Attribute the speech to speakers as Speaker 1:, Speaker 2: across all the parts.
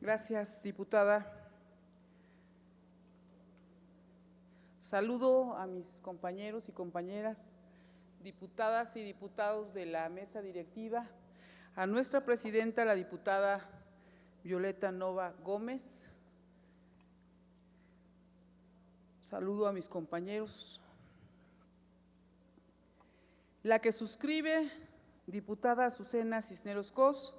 Speaker 1: Gracias, diputada. Saludo a mis compañeros y compañeras, diputadas y diputados de la mesa directiva, a nuestra presidenta, la diputada Violeta Nova Gómez. Saludo a mis compañeros. La que suscribe, diputada Azucena Cisneros Cos,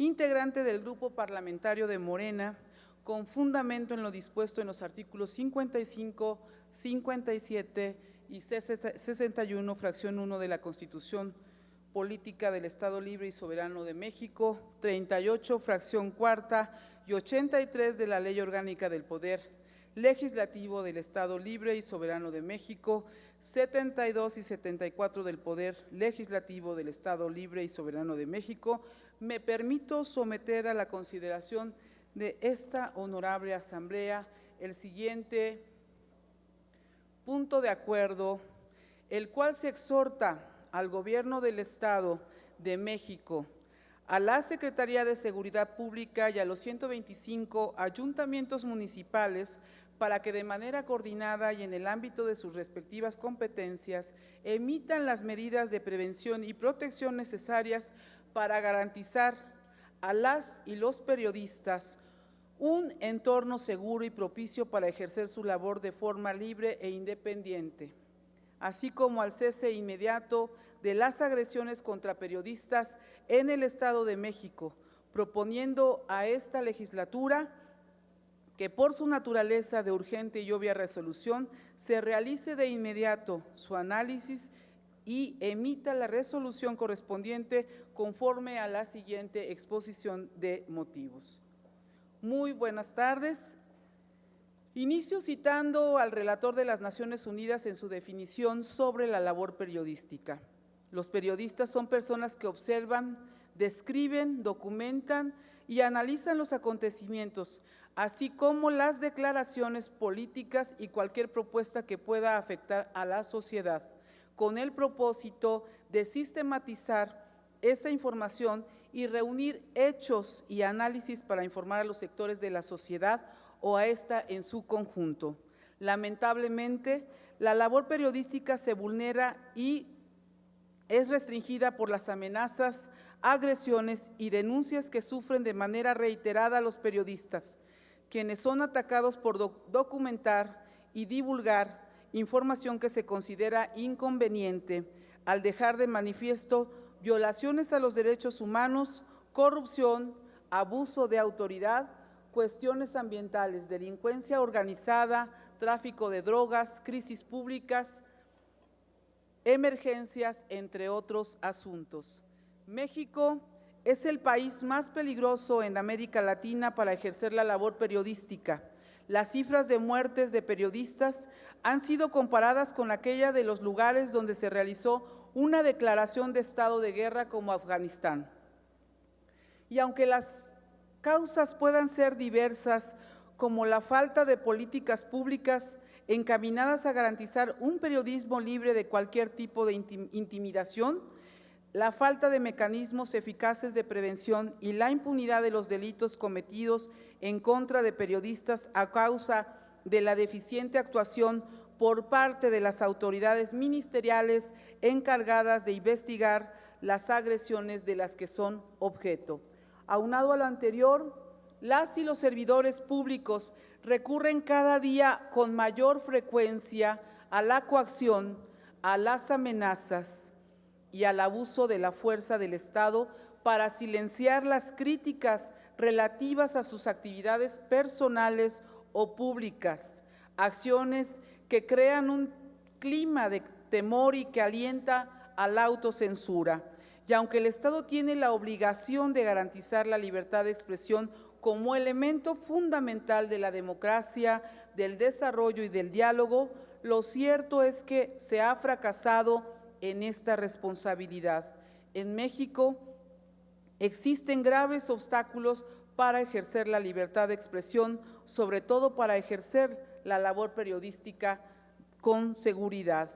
Speaker 1: integrante del Grupo Parlamentario de Morena, con fundamento en lo dispuesto en los artículos 55, 57 y 61, fracción 1 de la Constitución Política del Estado Libre y Soberano de México, 38, fracción cuarta y 83 de la Ley Orgánica del Poder Legislativo del Estado Libre y Soberano de México, 72 y 74 del Poder Legislativo del Estado Libre y Soberano de México, me permito someter a la consideración de esta honorable asamblea el siguiente punto de acuerdo, el cual se exhorta al Gobierno del Estado de México, a la Secretaría de Seguridad Pública y a los 125 ayuntamientos municipales para que de manera coordinada y en el ámbito de sus respectivas competencias emitan las medidas de prevención y protección necesarias para garantizar a las y los periodistas un entorno seguro y propicio para ejercer su labor de forma libre e independiente, así como al cese inmediato de las agresiones contra periodistas en el Estado de México, proponiendo a esta legislatura que por su naturaleza de urgente y obvia resolución se realice de inmediato su análisis y emita la resolución correspondiente conforme a la siguiente exposición de motivos. Muy buenas tardes. Inicio citando al relator de las Naciones Unidas en su definición sobre la labor periodística. Los periodistas son personas que observan, describen, documentan y analizan los acontecimientos, así como las declaraciones políticas y cualquier propuesta que pueda afectar a la sociedad, con el propósito de sistematizar esa información y reunir hechos y análisis para informar a los sectores de la sociedad o a esta en su conjunto. Lamentablemente, la labor periodística se vulnera y es restringida por las amenazas, agresiones y denuncias que sufren de manera reiterada los periodistas, quienes son atacados por documentar y divulgar información que se considera inconveniente al dejar de manifiesto violaciones a los derechos humanos, corrupción, abuso de autoridad, cuestiones ambientales, delincuencia organizada, tráfico de drogas, crisis públicas, emergencias, entre otros asuntos. México es el país más peligroso en América Latina para ejercer la labor periodística. Las cifras de muertes de periodistas han sido comparadas con aquella de los lugares donde se realizó una declaración de estado de guerra como Afganistán. Y aunque las causas puedan ser diversas, como la falta de políticas públicas encaminadas a garantizar un periodismo libre de cualquier tipo de intimidación, la falta de mecanismos eficaces de prevención y la impunidad de los delitos cometidos en contra de periodistas a causa de la deficiente actuación por parte de las autoridades ministeriales encargadas de investigar las agresiones de las que son objeto. Aunado a lo anterior, las y los servidores públicos recurren cada día con mayor frecuencia a la coacción, a las amenazas y al abuso de la fuerza del Estado para silenciar las críticas relativas a sus actividades personales o públicas, acciones que crean un clima de temor y que alienta a la autocensura. Y aunque el Estado tiene la obligación de garantizar la libertad de expresión como elemento fundamental de la democracia, del desarrollo y del diálogo, lo cierto es que se ha fracasado en esta responsabilidad. En México existen graves obstáculos para ejercer la libertad de expresión, sobre todo para ejercer la labor periodística con seguridad.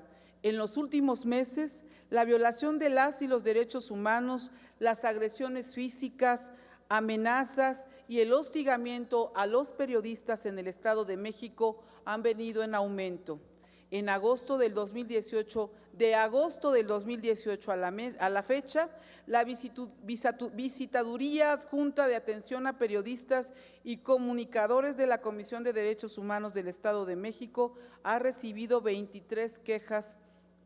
Speaker 1: En los últimos meses, la violación de las y los derechos humanos, las agresiones físicas, amenazas y el hostigamiento a los periodistas en el Estado de México han venido en aumento. En agosto del 2018, de agosto del 2018 a la fecha, la Visitaduría Adjunta de Atención a Periodistas y Comunicadores de la Comisión de Derechos Humanos del Estado de México ha recibido 23 quejas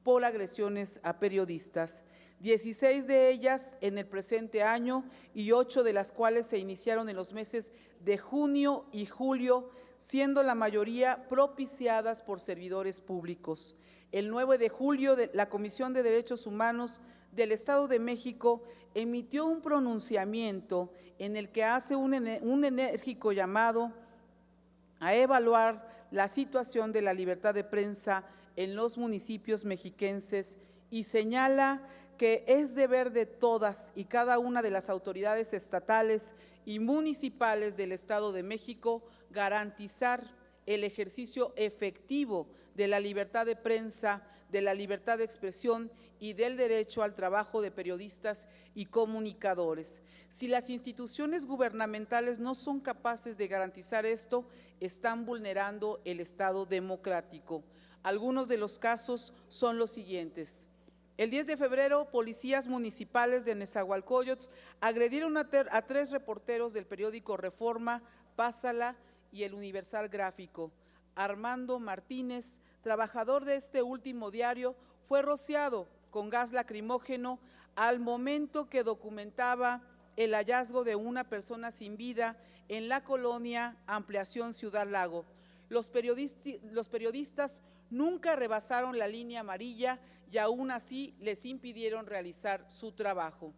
Speaker 1: por agresiones a periodistas, 16 de ellas en el presente año y 8 de las cuales se iniciaron en los meses de junio y julio, siendo la mayoría propiciadas por servidores públicos. El 9 de julio, la Comisión de Derechos Humanos del Estado de México emitió un pronunciamiento en el que hace un enérgico llamado a evaluar la situación de la libertad de prensa en los municipios mexiquenses y señala que es deber de todas y cada una de las autoridades estatales y municipales del Estado de México garantizar el ejercicio efectivo de la libertad de prensa, de la libertad de expresión y del derecho al trabajo de periodistas y comunicadores. Si las instituciones gubernamentales no son capaces de garantizar esto, están vulnerando el Estado democrático. Algunos de los casos son los siguientes. El 10 de febrero, policías municipales de Nezahualcóyotl agredieron a 3 reporteros del periódico Reforma, Pásala y El Universal Gráfico. Armando Martínez, trabajador de este último diario, fue rociado con gas lacrimógeno al momento que documentaba el hallazgo de una persona sin vida en la colonia Ampliación Ciudad Lago. Los periodistas nunca rebasaron la línea amarilla y aún así les impidieron realizar su trabajo.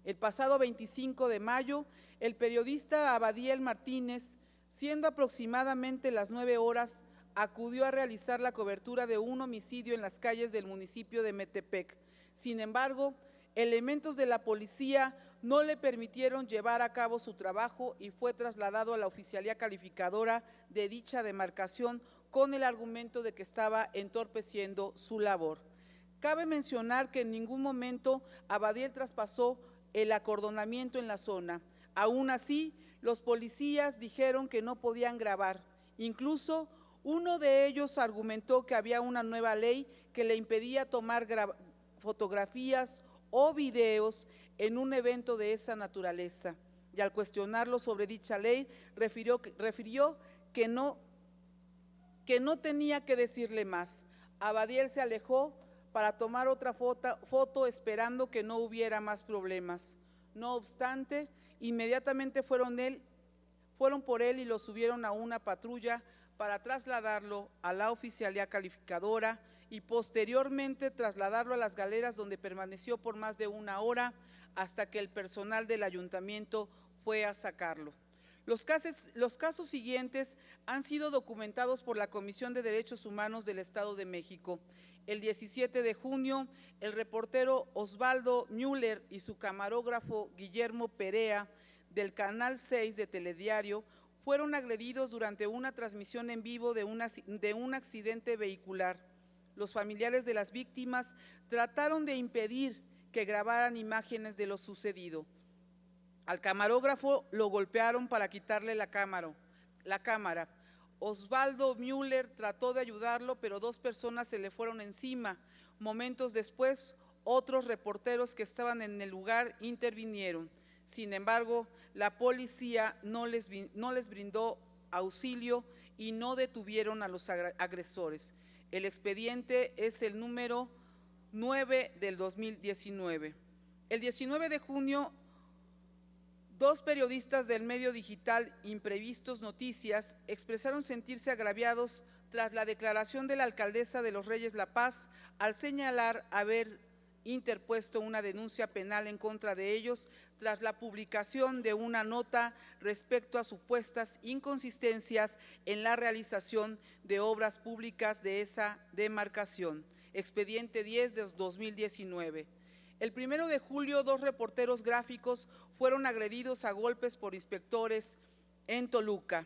Speaker 1: El pasado 25 de mayo, el periodista Abadiel Martínez, siendo aproximadamente las 9 horas, acudió a realizar la cobertura de un homicidio en las calles del municipio de Metepec. Sin embargo, elementos de la policía no le permitieron llevar a cabo su trabajo y fue trasladado a la oficialía calificadora de dicha demarcación con el argumento de que estaba entorpeciendo su labor. Cabe mencionar que en ningún momento Abadiel traspasó el acordonamiento en la zona. Aún así, los policías dijeron que no podían grabar. Incluso uno de ellos argumentó que había una nueva ley que le impedía tomar fotografías o videos en un evento de esa naturaleza. Y al cuestionarlo sobre dicha ley, refirió que no tenía que decirle más. Abadiel se alejó para tomar otra foto esperando que no hubiera más problemas. No obstante, inmediatamente fueron por él y lo subieron a una patrulla para trasladarlo a la oficialía calificadora y posteriormente trasladarlo a las galeras, donde permaneció por más de 1 hora hasta que el personal del ayuntamiento fue a sacarlo. Los casos siguientes han sido documentados por la Comisión de Derechos Humanos del Estado de México. El 17 de junio, el reportero Osvaldo Müller y su camarógrafo Guillermo Perea del Canal 6 de Telediario fueron agredidos durante una transmisión en vivo de un accidente vehicular. Los familiares de las víctimas trataron de impedir que grabaran imágenes de lo sucedido. Al camarógrafo lo golpearon para quitarle la cámara. Osvaldo Müller trató de ayudarlo, pero 2 personas se le fueron encima. Momentos después, otros reporteros que estaban en el lugar intervinieron. Sin embargo, la policía no les brindó auxilio y no detuvieron a los agresores. El expediente es el número 9 del 2019. El 19 de junio, 2 periodistas del medio digital Imprevistos Noticias expresaron sentirse agraviados tras la declaración de la alcaldesa de Los Reyes La Paz al señalar haber interpuesto una denuncia penal en contra de ellos tras la publicación de una nota respecto a supuestas inconsistencias en la realización de obras públicas de esa demarcación. Expediente 10 de 2019. El 1 de julio, 2 reporteros gráficos fueron agredidos a golpes por inspectores en Toluca.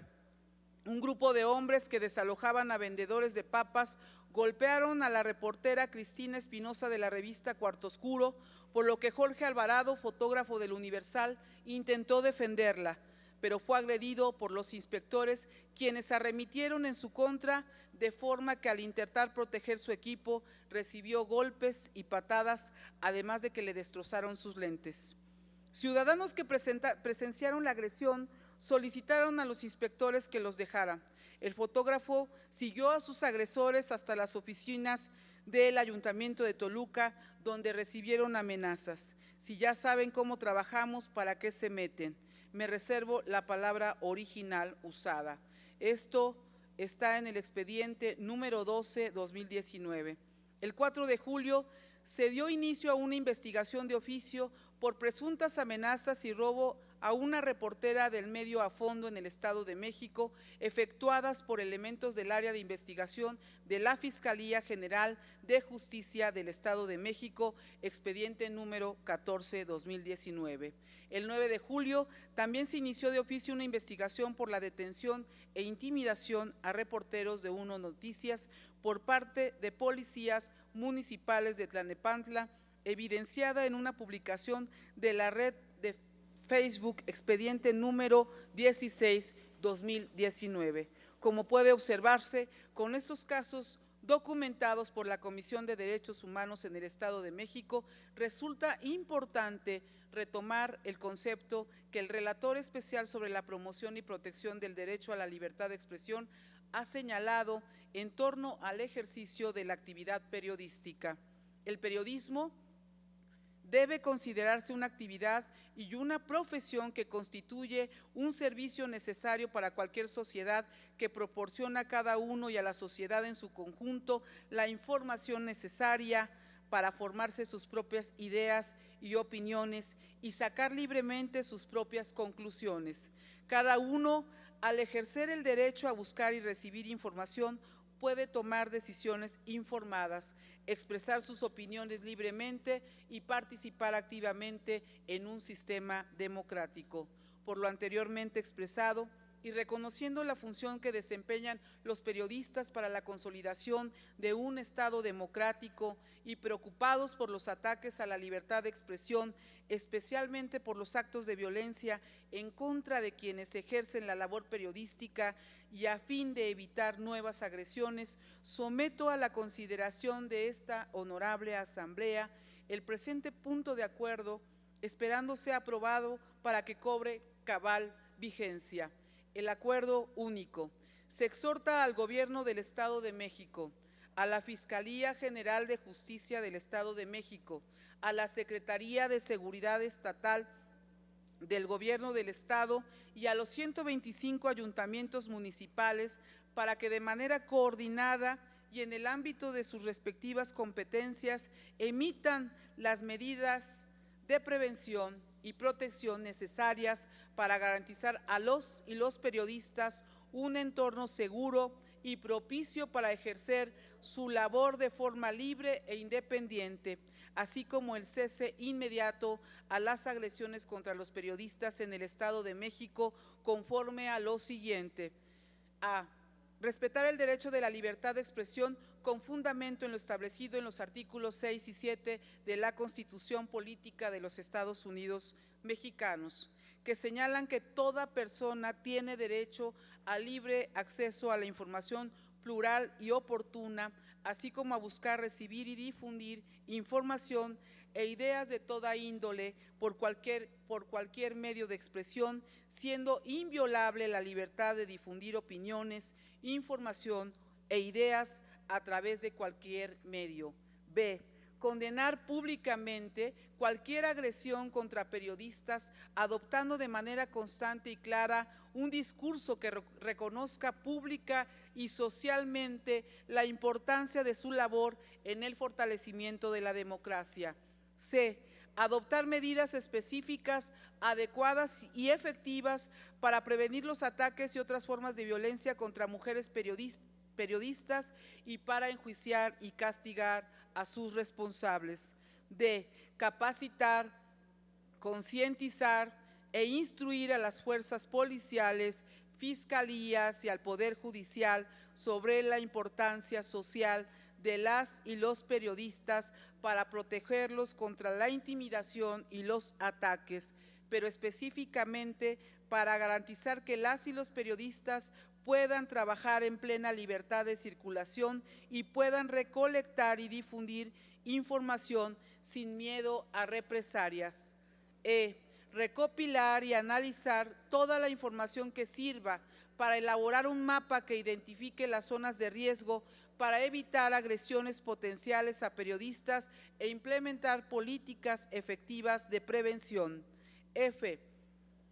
Speaker 1: Un grupo de hombres que desalojaban a vendedores de papas golpearon a la reportera Cristina Espinosa de la revista Cuarto Oscuro, por lo que Jorge Alvarado, fotógrafo del Universal, intentó defenderla, pero fue agredido por los inspectores, quienes arremetieron en su contra, de forma que al intentar proteger su equipo recibió golpes y patadas, además de que le destrozaron sus lentes. Ciudadanos que presenciaron la agresión solicitaron a los inspectores que los dejaran. El fotógrafo siguió a sus agresores hasta las oficinas del Ayuntamiento de Toluca, donde recibieron amenazas. Si ya saben cómo trabajamos, ¿para qué se meten? Me reservo la palabra original usada. Esto está en el expediente número 12/2019. El 4 de julio se dio inicio a una investigación de oficio por presuntas amenazas y robo a una reportera del medio A Fondo en el Estado de México, efectuadas por elementos del área de investigación de la Fiscalía General de Justicia del Estado de México, expediente número 14/2019. El 9 de julio también se inició de oficio una investigación por la detención e intimidación a reporteros de Uno Noticias por parte de policías municipales de Tlalnepantla, evidenciada en una publicación de la red de Facebook, expediente número 16/2019. Como puede observarse, con estos casos documentados por la Comisión de Derechos Humanos en el Estado de México, resulta importante retomar el concepto que el relator especial sobre la promoción y protección del derecho a la libertad de expresión ha señalado en torno al ejercicio de la actividad periodística. El periodismo debe considerarse una actividad y una profesión que constituye un servicio necesario para cualquier sociedad, que proporciona a cada uno y a la sociedad en su conjunto la información necesaria para formarse sus propias ideas y opiniones y sacar libremente sus propias conclusiones. Cada uno, al ejercer el derecho a buscar y recibir información, puede tomar decisiones informadas, expresar sus opiniones libremente y participar activamente en un sistema democrático. Por lo anteriormente expresado y reconociendo la función que desempeñan los periodistas para la consolidación de un Estado democrático y preocupados por los ataques a la libertad de expresión, especialmente por los actos de violencia en contra de quienes ejercen la labor periodística y a fin de evitar nuevas agresiones, someto a la consideración de esta honorable asamblea el presente punto de acuerdo, esperando sea aprobado para que cobre cabal vigencia. El acuerdo único. Se exhorta al Gobierno del Estado de México, a la Fiscalía General de Justicia del Estado de México, a la Secretaría de Seguridad Estatal del Gobierno del Estado y a los 125 ayuntamientos municipales para que de manera coordinada y en el ámbito de sus respectivas competencias emitan las medidas de prevención y protección necesarias para garantizar a los y los periodistas un entorno seguro y propicio para ejercer su labor de forma libre e independiente, así como el cese inmediato a las agresiones contra los periodistas en el Estado de México, conforme a lo siguiente: a. Respetar el derecho de la libertad de expresión con fundamento en lo establecido en los artículos 6 y 7 de la Constitución Política de los Estados Unidos Mexicanos, que señalan que toda persona tiene derecho al libre acceso a la información plural y oportuna, así como a buscar, recibir y difundir información e ideas de toda índole por cualquier medio de expresión, siendo inviolable la libertad de difundir opiniones, información e ideas a través de cualquier medio. B. Condenar públicamente cualquier agresión contra periodistas, adoptando de manera constante y clara un discurso que reconozca pública y socialmente la importancia de su labor en el fortalecimiento de la democracia. C. Adoptar medidas específicas, adecuadas y efectivas para prevenir los ataques y otras formas de violencia contra mujeres periodistas y para enjuiciar y castigar a sus responsables. D. Capacitar, concientizar e instruir a las fuerzas policiales, fiscalías y al Poder Judicial sobre la importancia social de las y los periodistas para protegerlos contra la intimidación y los ataques, pero específicamente para garantizar que las y los periodistas puedan trabajar en plena libertad de circulación y puedan recolectar y difundir información sin miedo a represalias. Recopilar y analizar toda la información que sirva para elaborar un mapa que identifique las zonas de riesgo para evitar agresiones potenciales a periodistas e implementar políticas efectivas de prevención.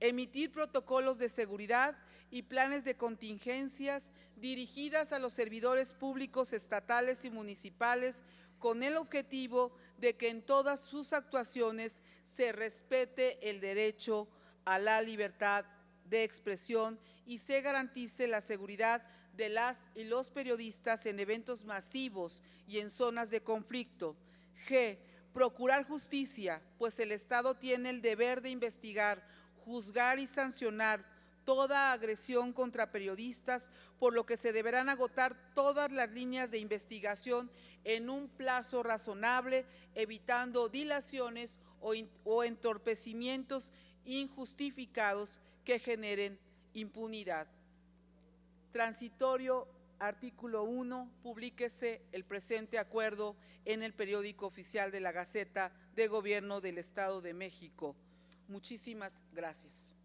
Speaker 1: Emitir protocolos de seguridad y planes de contingencias dirigidas a los servidores públicos estatales y municipales con el objetivo de que en todas sus actuaciones se respete el derecho a la libertad de expresión y se garantice la seguridad de las y los periodistas en eventos masivos y en zonas de conflicto. Procurar justicia, pues el Estado tiene el deber de investigar, juzgar y sancionar toda agresión contra periodistas, por lo que se deberán agotar todas las líneas de investigación en un plazo razonable, evitando dilaciones o entorpecimientos injustificados que generen impunidad. Transitorio, artículo 1, publíquese el presente acuerdo en el periódico oficial de la Gaceta de Gobierno del Estado de México. Muchísimas gracias.